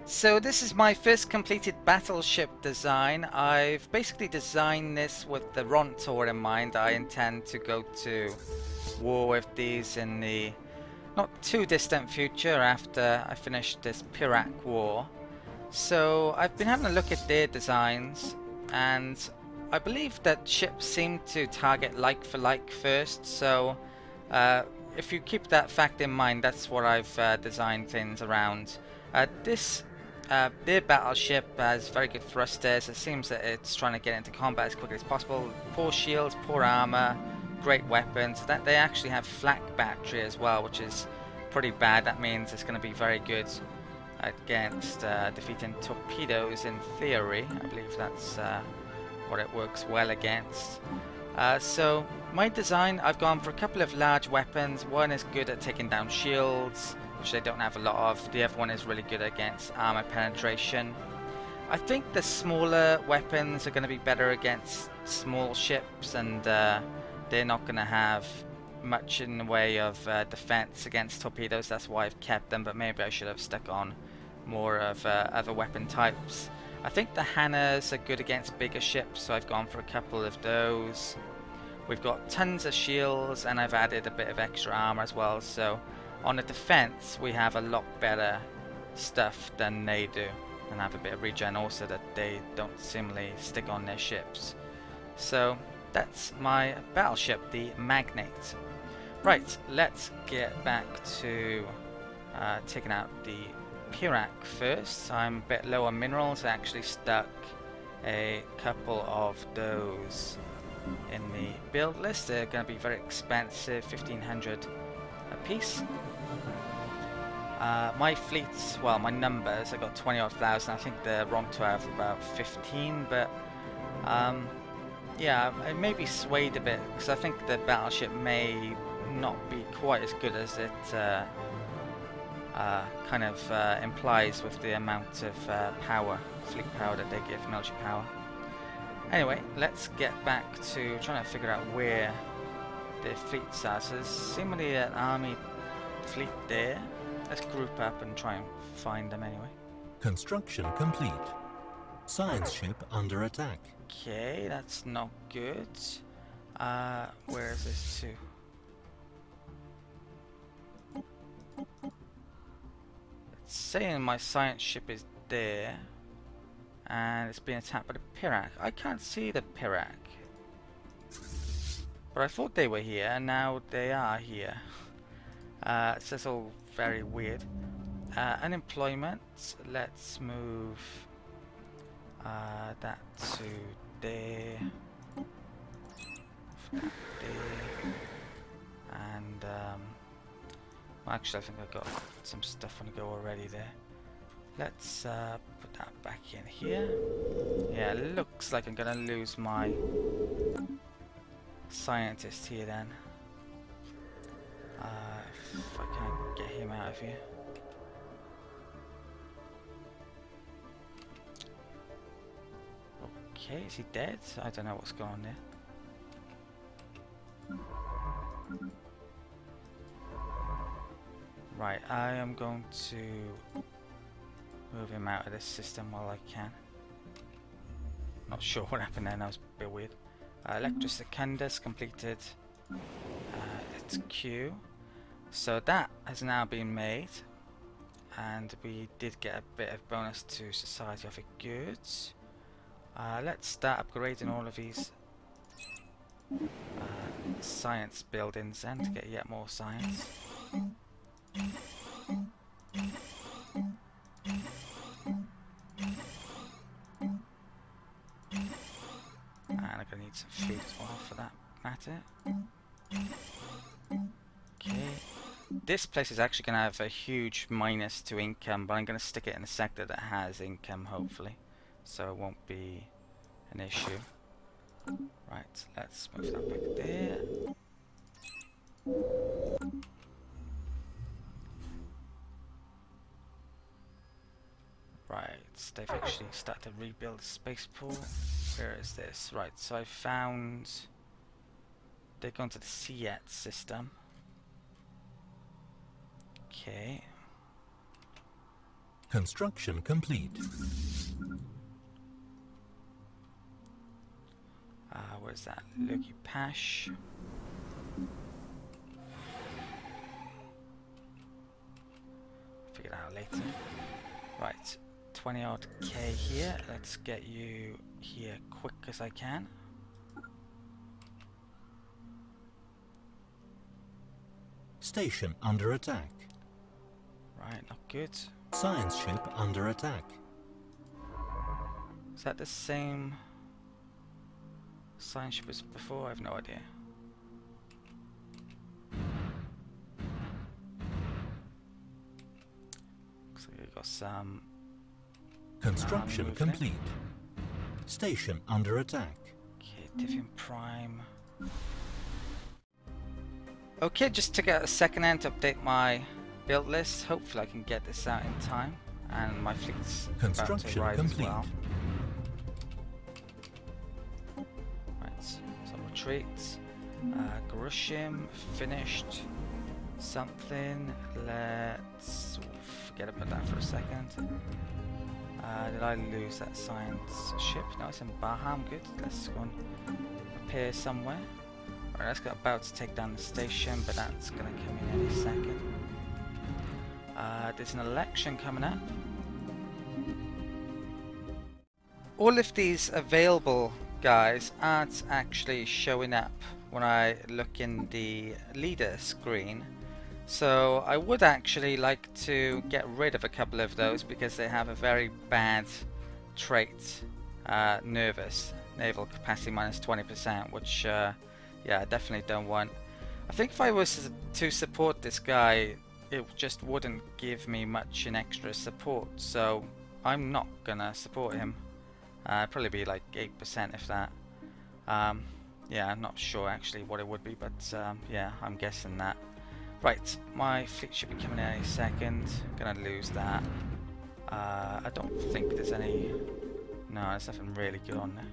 So this is my first completed battleship design. I've basically designed this with the Rontor in mind. I intend to go to war with these in the not too distant future after I finish this Pirac war. So I've been having a look at their designs, and I believe that ships seem to target like for like first. So if you keep that fact in mind, that's what I've designed things around. Their battleship has very good thrusters. It seems that it's trying to get into combat as quickly as possible. Poor shields, poor armor, great weapons. That they actually have flak battery as well, which is pretty bad. That means it's going to be very good against defeating torpedoes in theory. I believe that's what it works well against. So my design, I've gone for a couple of large weapons. One is good at taking down shields, which they don't have a lot of. The other one is really good against armor penetration. I think the smaller weapons are going to be better against small ships, and they're not going to have much in the way of defense against torpedoes. That's why I've kept them, but maybe I should have stuck on more of other weapon types. I think the Hanas are good against bigger ships, so I've gone for a couple of those. We've got tons of shields, and I've added a bit of extra armor as well, so on the defense we have a lot better stuff than they do, and have a bit of regen also that they don't seemingly stick on their ships. So that's my battleship, the Magnate. Right, let's get back to taking out the Pirac first. I'm a bit low on minerals. I actually stuck a couple of those in the build list. They're going to be very expensive, 1500 a piece. My fleets, well, my numbers, I got 20 odd thousand. I think the Ronto have about 15, but yeah, it may be swayed a bit because I think the battleship may not be quite as good as it kind of implies with the amount of power, fleet power that they give, military power. Anyway, let's get back to trying to figure out where their fleets are. So there's seemingly an army fleet there. Let's group up and try and find them anyway. Construction complete. Science ship under attack. Okay, that's not good. Where is this to? It's saying my science ship is there, and it's being attacked by the Pirac. I can't see the Pirac, but I thought they were here, and now they are here. It's just all very weird. Unemployment. Let's move that to there, that there, and well, actually I think I've got some stuff on the go already there. Let's put that back in here. Yeah, it looks like I'm gonna lose my scientist here then. If I can't get him out of here. Okay, is he dead? I don't know what's going on there. Right, I am going to move him out of this system while I can. Not sure what happened there, that was a bit weird. Electric Secundus completed its queue. So that has now been made, and we did get a bit of bonus to Society of Goods. Let's start upgrading all of these science buildings then to get yet more science. And I'm gonna need some food as well for that matter. Okay. This place is actually gonna have a huge minus to income, but I'm gonna stick it in a sector that has income, hopefully, so it won't be an issue. Right, let's move that back there. Right, they've actually started to rebuild the spaceport. Where is this? Right, so I found they're going to the Siet system. Okay. Construction complete. Where's that? Lucky Pash. Figure it out later. Right, 20 odd K here. Let's get you here quick as I can. Station under attack. Right, not good. Science ship under attack. Is that the same science ship as before? I have no idea. Looks like we've got some Construction complete. Station under attack. Okay, Divian Prime. Okay, just took a second end to update my build list. Hopefully I can get this out in time. And my fleet's about to arrive as well. Right, some retreats. Garushim finished something. Let's forget about that for a second. Did I lose that science ship? No, it's in Baham. Good. Let's go and repair somewhere. Alright, that's about to take down the station, but that's going to come in any second. There's an election coming up. All of these available guys aren't actually showing up when I look in the leader screen. So I would actually like to get rid of a couple of those because they have a very bad trait, nervous, naval capacity minus 20%, which yeah, I definitely don't want. I think if I was to support this guy, it just wouldn't give me much in extra support, so I'm not gonna support him. Probably be like 8% if that. Yeah, I'm not sure actually what it would be, but yeah, I'm guessing that. Right, my fleet should be coming in any second. Gonna lose that. I don't think there's any... No, there's nothing really good on there.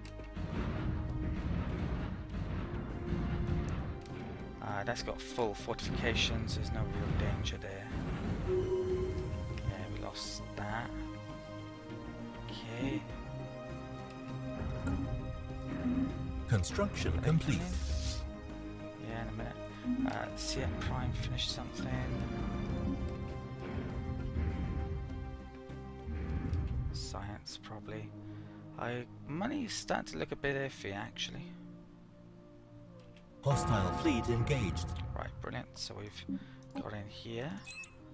That's got full fortifications, there's no real danger there. Yeah, we lost that. Okay. Construction complete. Yeah, in a minute. CF Prime finished something. Science, probably. Money's starting to look a bit iffy, actually. Hostile fleet engaged. Right, brilliant. So we've got in here.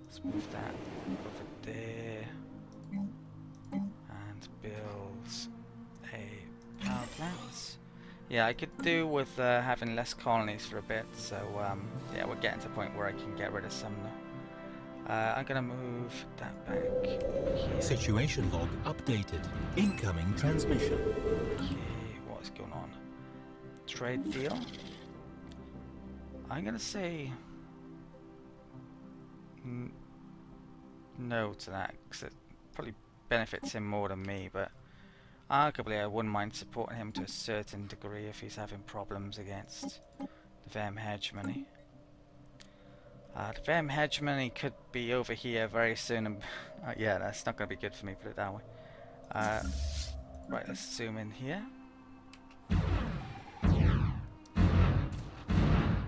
Let's move that over there. And build a power plant. Yeah, I could do with having less colonies for a bit. So yeah, we're getting to the point where I can get rid of some now. I'm gonna move that back here. Situation log updated. Incoming transmission. Okay, what is going on? Trade deal. I'm gonna say no to that because it probably benefits him more than me, but arguably I wouldn't mind supporting him to a certain degree if he's having problems against the Vem hegemony. The Vem hegemony could be over here very soon, and yeah, that's not going to be good for me, put it that way. Right, let's zoom in here.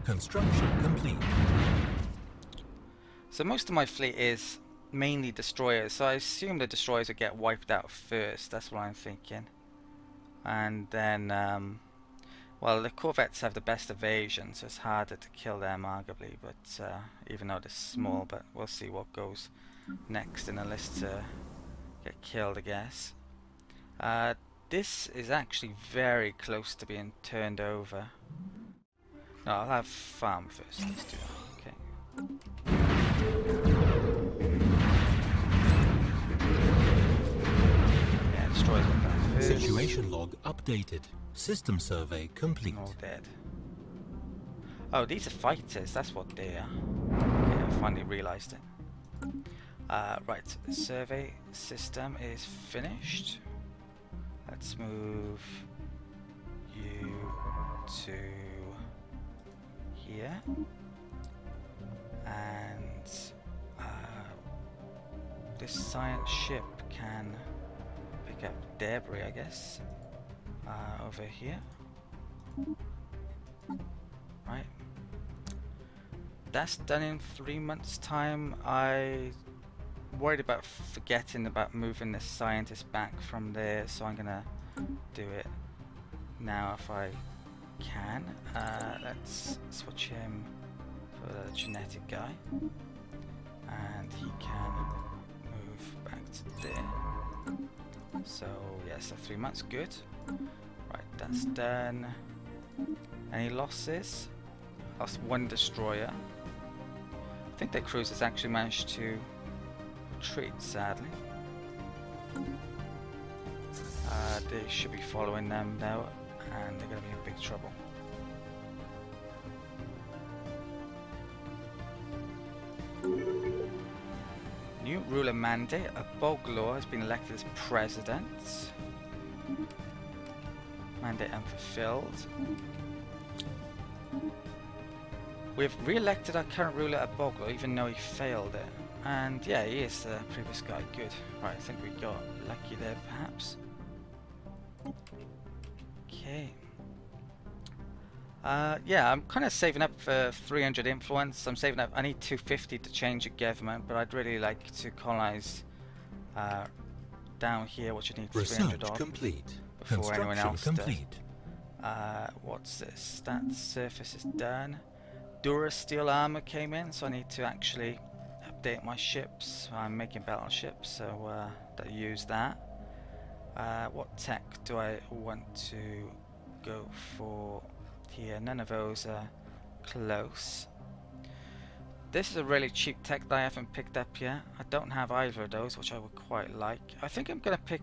Construction complete. So most of my fleet is mainly destroyers, so I assume the destroyers would get wiped out first. That's what I'm thinking. And then, well, the corvettes have the best evasion, so it's harder to kill them, arguably. But even though they're small, but we'll see what goes next in the list to get killed, I guess. This is actually very close to being turned over. No, I'll have farm first. Let's do that. Okay. Yeah, destroys it that first. Situation log updated. System survey complete. All dead. Oh, these are fighters. That's what they are. Okay, I finally realised it. Right, survey system is finished. Let's move you to here, and this science ship can pick up debris, I guess. Over here. Right. That's done in 3 months' time. I worried about forgetting about moving the scientist back from there, so I'm gonna do it now if I can. Let's switch him for the genetic guy, and he can move back to there. So yes, so 3 months, good. Right, that's done. Any losses? Lost one destroyer. I think their cruisers actually managed to retreat, sadly. They should be following them though, and they're going to be in big trouble. New ruler mandate. A Boglor has been elected as president. Mandate unfulfilled. We've re-elected our current ruler at Boglor, even though he failed it. And yeah, he is the previous guy. Good. Right, I think we got lucky there, perhaps. Okay. Yeah, I'm kind of saving up for 300 influence. I'm saving up. I need 250 to change the government, but I'd really like to colonize down here, which I need 300 of complete. Before anyone else complete. does. What's this? That surface is done. Dura steel armor came in, so I need to actually update my ships. I'm making battleships, so that use that. What tech do I want to go for here? None of those are close. This is a really cheap tech that I haven't picked up yet. I don't have either of those, which I would quite like. I think I'm gonna pick...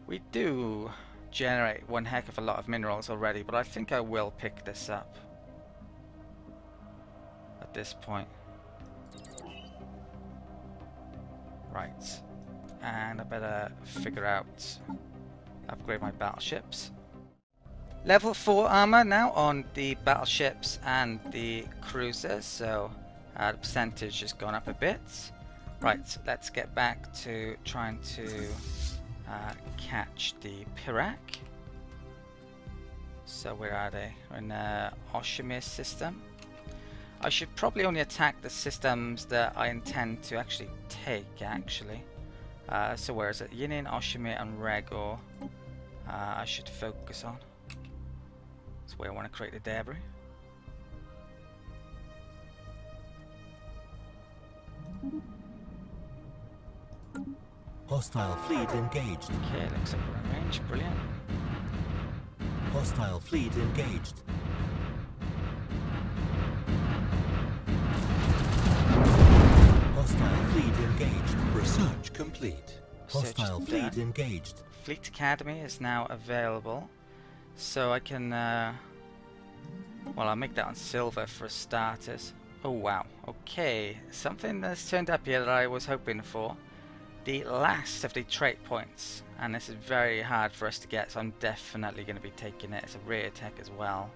We do generate one heck of a lot of minerals already, but I think I will pick this up at this point. Right, and I better figure out upgrade my battleships. Level 4 armor now on the battleships and the cruisers, so the percentage has gone up a bit. Right, let's get back to trying to catch the Pirak. So where are they? We're in the Oshimir system. I should probably only attack the systems that I intend to actually take, actually. So where is it? Yinin, Oshimir and Regor I should focus on. That's where I want to create the debris. Hostile fleet engaged. Okay, looks like we're in range. Brilliant. Hostile fleet engaged. Hostile fleet engaged. Research complete. Hostile fleet engaged. Fleet Academy is now available, so I can well, I'll make that on silver for starters. Oh wow, okay, something that's turned up here that I was hoping for. The last of the trait points, and this is very hard for us to get, so I'm definitely going to be taking it. It's a rare tech as well,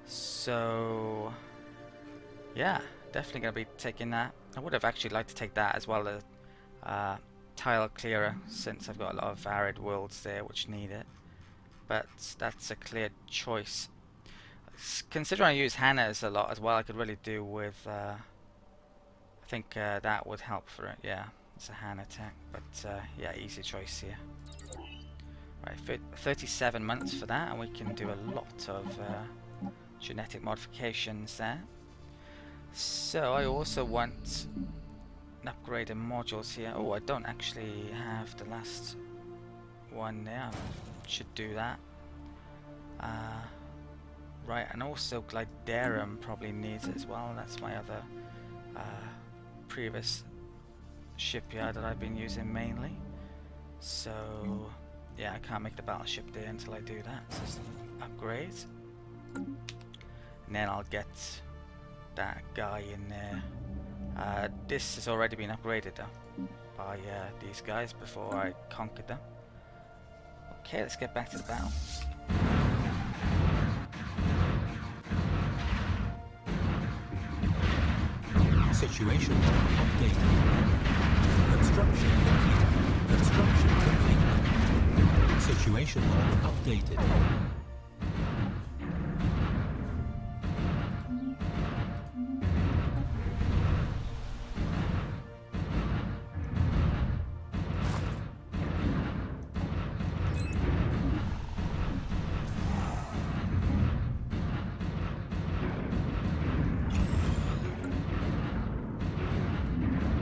so yeah, definitely going to be taking that. I would have actually liked to take that as well as tile clearer, since I've got a lot of arid worlds there which need it, but that's a clear choice. Considering I use Hannah's a lot as well, I could really do with I think that would help for it. Yeah, it's a Hannah tech, but yeah, easy choice here. Right, 37 months for that, and we can do a lot of genetic modifications there. So I also want upgraded modules here. Oh, I don't actually have the last one there. I should do that. Right, and also Gliderum probably needs it as well. That's my other previous shipyard that I've been using mainly. So yeah, I can't make the battleship there until I do that. So some upgrades, and then I'll get that guy in there. This has already been upgraded though by these guys before I conquered them. Okay, let's get back to the battle. Situation log updated. Construction complete. Construction complete. Situation log updated.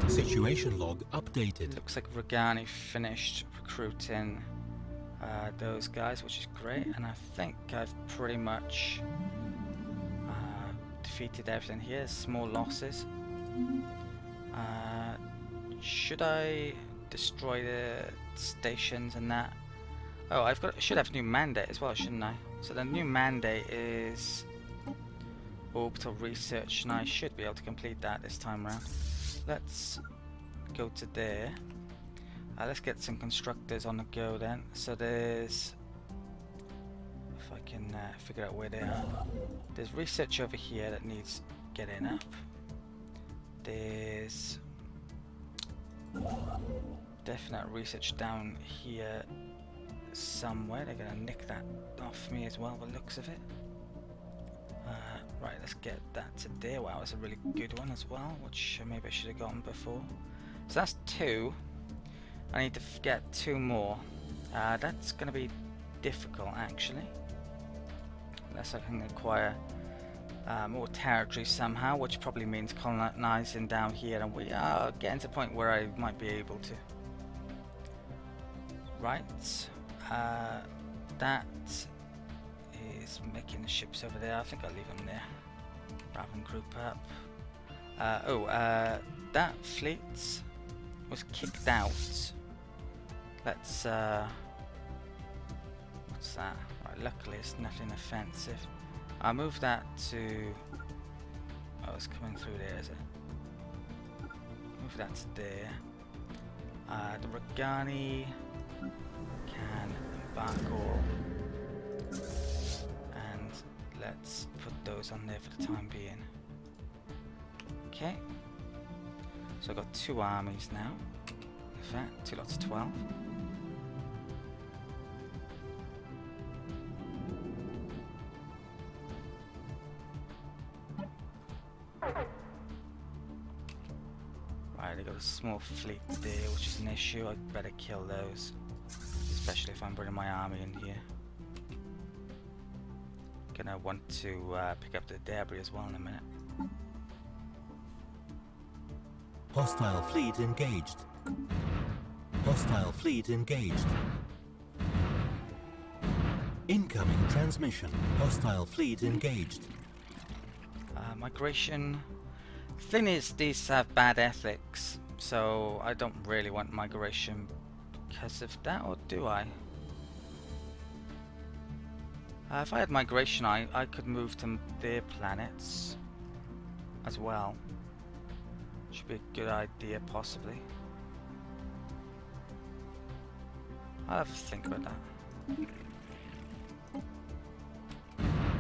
Situation log updated. Looks like Regani finished recruiting those guys, which is great, and I think I've pretty much defeated everything here. Small losses. Should I destroy the stations and that? Oh, should have a new mandate as well, shouldn't I? So the new mandate is orbital research, and I should be able to complete that this time around. Let's go to there. Let's get some constructors on the go then. So there's, if I can figure out where they are. There's research over here that needs getting up. There's definite research down here somewhere. They're gonna nick that off me as well, by the looks of it. Right, let's get that to there. Wow, that's a really good one as well, which maybe I should have gotten before. So that's 2. I need to get 2 more. That's going to be difficult, actually. Unless I can acquire more territory somehow, which probably means colonizing down here. And we are getting to the point where I might be able to. Right. That is making the ships over there. I think I'll leave them there rather than group up. That fleet was kicked out. Let's what's that? Right, luckily it's nothing offensive. I'll move that to, oh, it's coming through there, is it? Move that to there. The Regani can embark all. Let's put those on there for the time being. Okay. So I've got 2 armies now. In fact, 2 lots of 12. Right, I've got a small fleet there, which is an issue. I'd better kill those. Especially if I'm bringing my army in here. Gonna want to pick up the debris as well in a minute. Hostile fleet engaged. Hostile fleet engaged. Incoming transmission. Hostile fleet engaged. Migration. Thing is, these have bad ethics, so I don't really want migration because of that, or do I? If I had migration, I could move to their planets as well. Should be a good idea, possibly. I'll have to think about that.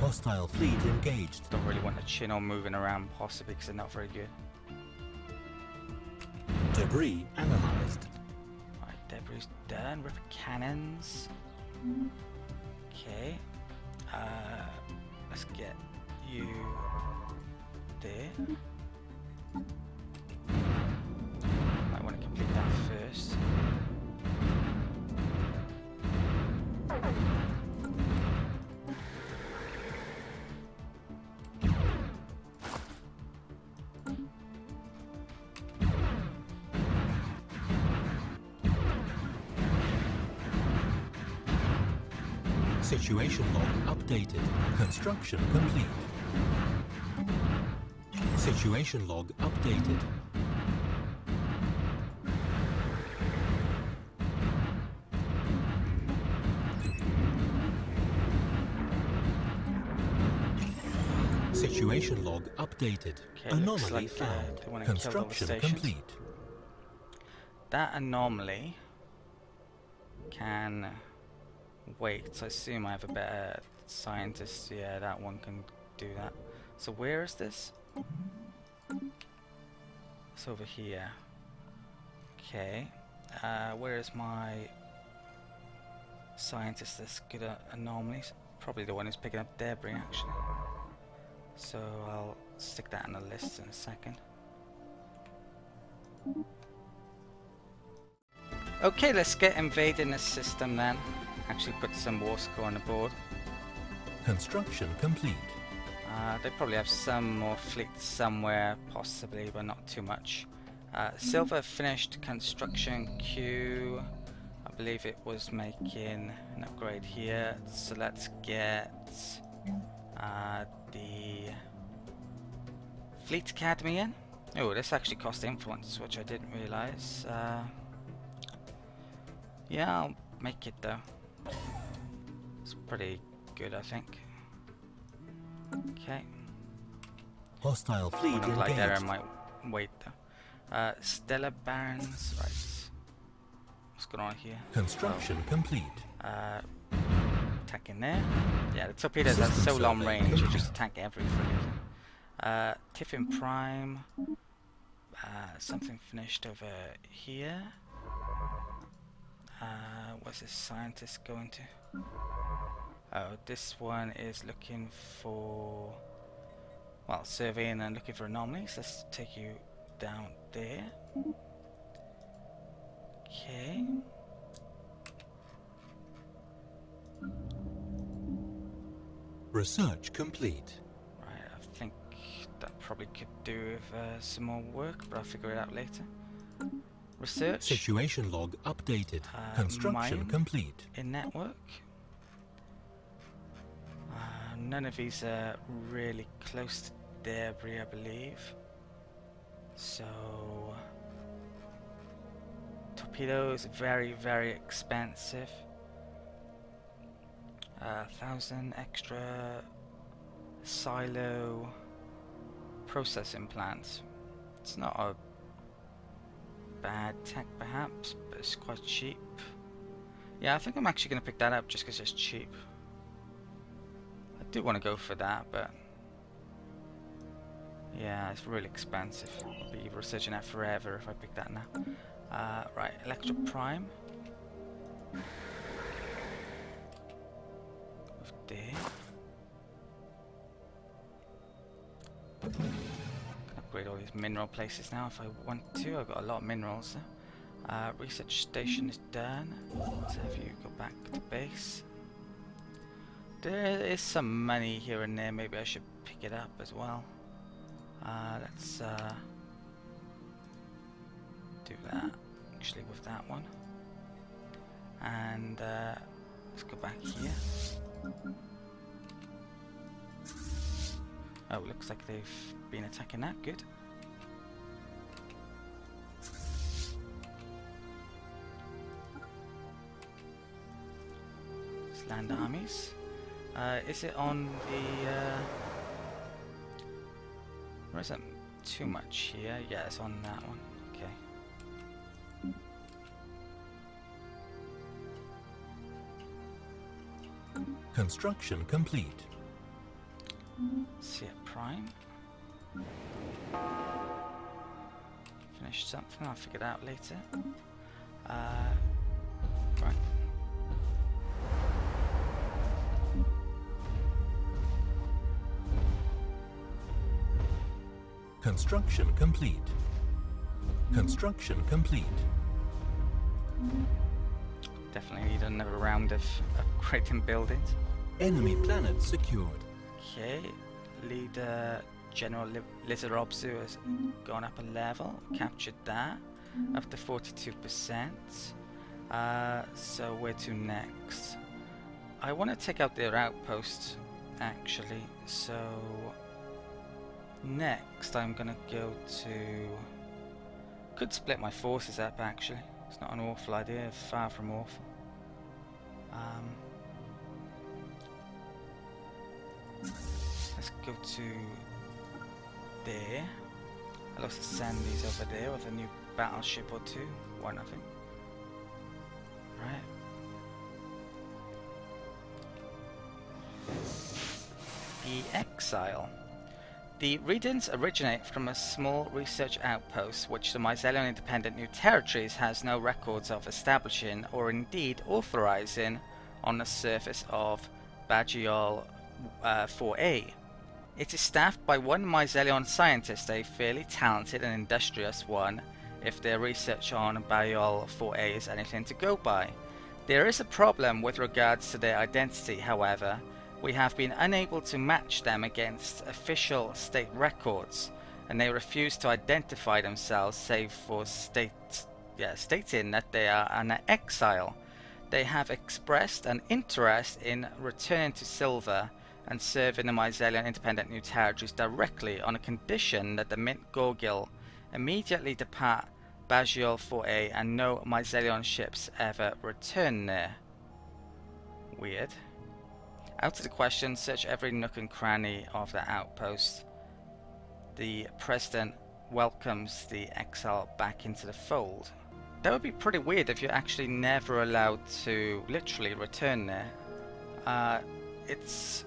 Hostile fleet engaged. Don't really want the Chino moving around, possibly, because they're not very good. Debris analyzed. Right, debris done. Ripper cannons. Okay. Let's get you there. I want to complete that first. Situation log updated. Construction complete. Situation log updated. Situation log updated. Okay, Anomaly like, found. Construction complete. That anomaly can wait. So I assume I have a better scientist. Yeah, that one can do that. So where is this? It's over here. Okay. Where is my scientist that's good at anomalies? Probably the one who's picking up debris, actually. So I'll stick that on the list in a second. Okay, let's get invading this system then. Actually put some war score on the board. Construction complete. They probably have some more fleets somewhere, possibly, but not too much. Silver finished construction queue. I believe it was making an upgrade here. So let's get the Fleet Academy in. Oh, this actually cost influence, which I didn't realise. Yeah, I'll make it though. It's pretty good, I think. Okay. Hostile fleet Not engaged. like there, I might wait though. Stellar Barons, right. What's going on here? Construction complete. Attack in there. Yeah, the torpedoes are so long range, you just attack everything. Tiffin Prime. Something finished over here. Where's this scientist going to? Oh, this one is looking for, well, surveying and looking for anomalies. Let's take you down there. Okay. Research complete. Right, I think that probably could do with some more work, but I'll figure it out later. Research. Situation log updated. Construction mine complete. In network. None of these are really close to debris, I believe. So torpedoes very, very expensive. 1,000 extra silo processing plants. It's not a bad tech perhaps, but it's quite cheap. Yeah, I think I'm actually going to pick that up just because it's cheap. I do want to go for that, but yeah, it's really expensive. I'll be researching that forever if I pick that now. Right, Electro Prime. There. Can upgrade all these mineral places now if I want to. I've got a lot of minerals. Research station is done. Let's have you go back to base. There is some money here and there. Maybe I should pick it up as well. Let's do that actually with that one. And let's go back here. Oh, looks like they've been attacking that. Good. It's land armies. Is it on the... there isn't too much here. Yeah, it's on that one. Okay. Construction complete. See it Prime. Finish something, I'll figure it out later. Right. Construction complete. Construction complete. Definitely need another round of upgrading buildings. Enemy planet secured. Okay, leader General Lizarobzu has gone up a level, captured that, up to 42%. So where to next? I want to take out their outpost, actually, so next I'm gonna go to... could split my forces up, actually. It's not an awful idea, far from awful. Let's go to there. I'll also send these over there with a new battleship or two. One, I think. Right. The Exile. The readings originate from a small research outpost which the Miseleon Independent New Territories has no records of establishing or indeed authorizing on the surface of Bagiol 4A. It is staffed by one Miseleon scientist, a fairly talented and industrious one, if their research on Bagiol 4A is anything to go by. There is a problem with regards to their identity, however. We have been unable to match them against official state records, and they refuse to identify themselves save for stating that they are an exile. They have expressed an interest in returning to Silver and serving the Miseleon Independent New Territories directly on a condition that the Mint Gorgil immediately depart Bagiol 4A and no Miseleon ships ever return there. Weird. Out of the question, search every nook and cranny of the outpost. The President welcomes the exile back into the fold. That would be pretty weird if you're actually never allowed to literally return there. It's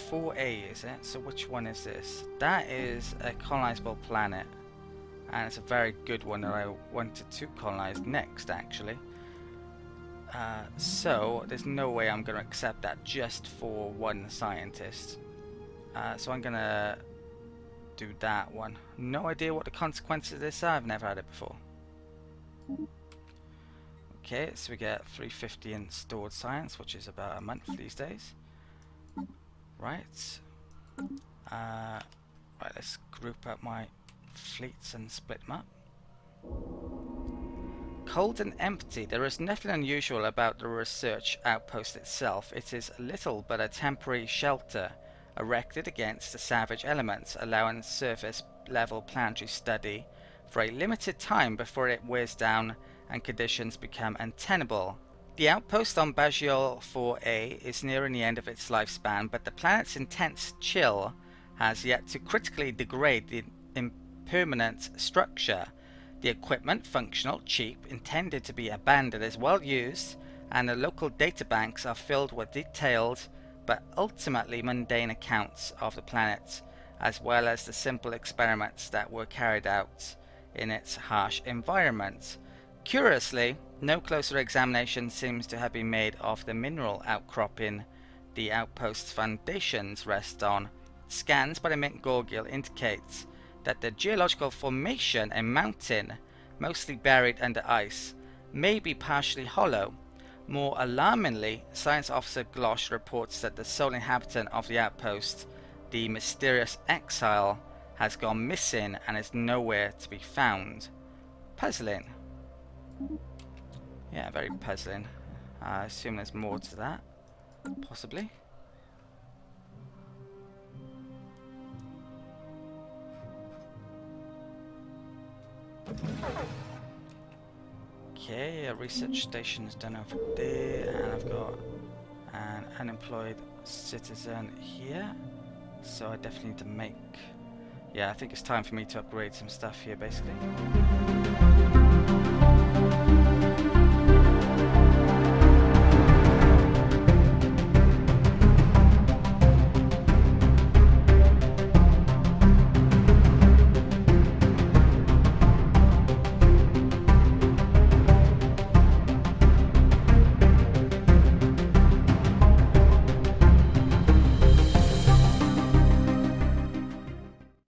4A, is it? So which one is this? That is a colonizable planet, and it's a very good one that I wanted to colonize next, actually. So there's no way I'm going to accept that just for one scientist. So I'm going to do that one. No idea what the consequences of this are. I've never had it before. Okay, so we get 350 in stored science, which is about a month these days. Right. Right, let's group up my fleets and split them up. Cold and empty. There is nothing unusual about the research outpost itself. It is little but a temporary shelter erected against the savage elements, allowing surface level planetary study for a limited time before it wears down and conditions become untenable. The outpost on Bagiol 4A is nearing the end of its lifespan, but the planet's intense chill has yet to critically degrade the impermanent structure. The equipment, functional, cheap, intended to be abandoned, is well used, and the local databanks are filled with detailed but ultimately mundane accounts of the planet, as well as the simple experiments that were carried out in its harsh environment. Curiously, no closer examination seems to have been made of the mineral outcropping the outpost's foundations rest on. Scans by the Mint Gorgil indicates that the geological formation, a mountain mostly buried under ice, may be partially hollow. More alarmingly, Science Officer Glosh reports that the sole inhabitant of the outpost, the mysterious exile, has gone missing and is nowhere to be found. Puzzling. Yeah, very puzzling. I assume there's more to that. Possibly. Okay, a research station is done over there, and I've got an unemployed citizen here, so I definitely need to make... Yeah, I think it's time for me to upgrade some stuff here, basically.